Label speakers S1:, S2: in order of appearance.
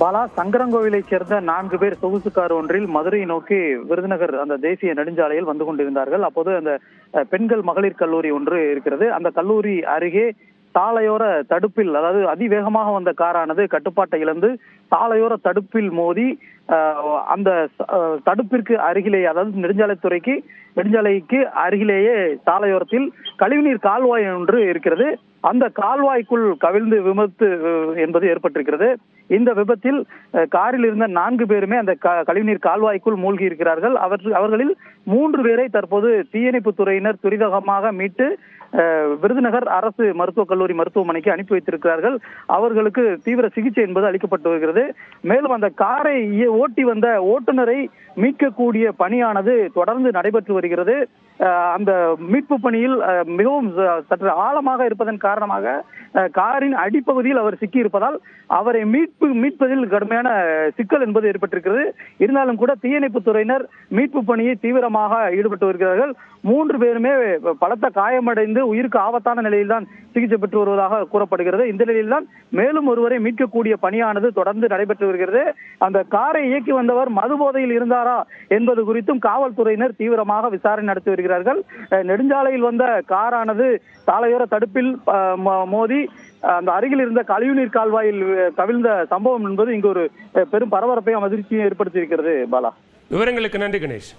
S1: பாலா, சங்கரங்கோவிலைச் சேர்ந்த 4 பேர் சொகுசு கார் ஒன்றில் மதுரை நோக்கி விருதுநகர் அந்த தேசிய நெடுஞ்சாலையில் வந்து கொண்டிருந்தார்கள். அப்போது அந்த பெண்கள் மகளிர் கல்லூரி ஒன்று இருக்கிறது. அந்த கல்லூரி அருகே சாலையோர தடுப்பில், அதாவது அதிவேகமாக வந்த காரானது கட்டுப்பாட்டை இழந்து சாலையோர தடுப்பில் மோதி அந்த தடுப்பிற்கு அருகிலேயே, அதாவது நெடுஞ்சாலைக்கு அருகிலேயே சாலையோரத்தில் கழிவுநீர் கால்வாய் ஒன்று இருக்கிறது. அந்த கால்வாய்க்குள் கவிழ்ந்து விபத்து என்பது ஏற்பட்டிருக்கிறது. இந்த விபத்தில் காரில் இருந்த 4 பேருமே அந்த கழிவுநீர் கால்வாய்க்குள் மூழ்கி இருக்கிறார்கள். அவர்களில் 3 பேரை தற்போது தீயணைப்பு துறையினர் துரிதமாக மீட்டு விருதுநகர் அரசு மருத்துவக் கல்லூரி மருத்துவமனைக்கு அனுப்பி வைத்திருக்கிறார்கள். அவர்களுக்கு தீவிர சிகிச்சை என்பது அளிக்கப்பட்டு வருகிறது. மேலும் அந்த காரை ஓட்டி வந்த ஓட்டுநரை மீட்கக்கூடிய பணியானது தொடர்ந்து நடைபெற்று வருகிறது. அந்த மீட்பு பணியில் மிகவும் சற்று ஆழமாக இருப்பதன் காரணமாக காரின் அடிப்பகுதியில் அவர் சிக்கி இருப்பதால் அவரை மீட்பதில் கடுமையான சிக்கல் என்பது ஏற்பட்டிருக்கிறது. இருந்தாலும் கூட தீயணைப்பு துறையினர் மீட்பு பணியை தீவிரமாக ஈடுபட்டு வருகிறார்கள். 3 பேருமே பலத்த காயமடைந்து உயிருக்கு ஆபத்தான நிலையில் தான் சிகிச்சை பெற்று வருவதாக கூறப்படுகிறது. இந்த நிலையில் தான் மேலும் ஒருவரை மீட்கக்கூடிய பணியானது தொடர்ந்து நடைபெற்று வருகிறது. அந்த காரை இயக்கி வந்தவர் மது போதையில் இருந்தாரா என்பது குறித்தும் காவல்துறையினர் தீவிரமாக விசாரணை நடத்தி வருகிறார்கள். நெடுஞ்சாலையில் வந்த காரானது சாலையோர தடுப்பில் மோதி அந்த அருகில் இருந்த கழிவுநீர் கால்வாயில் கவிழ்ந்த சம்பவம் என்பது இங்கு ஒரு பெரும் பரபரப்பையும் அதிர்ச்சியும் ஏற்படுத்தியிருக்கிறது. பாலா,
S2: விவரங்களுக்கு நன்றி கணேஷ்.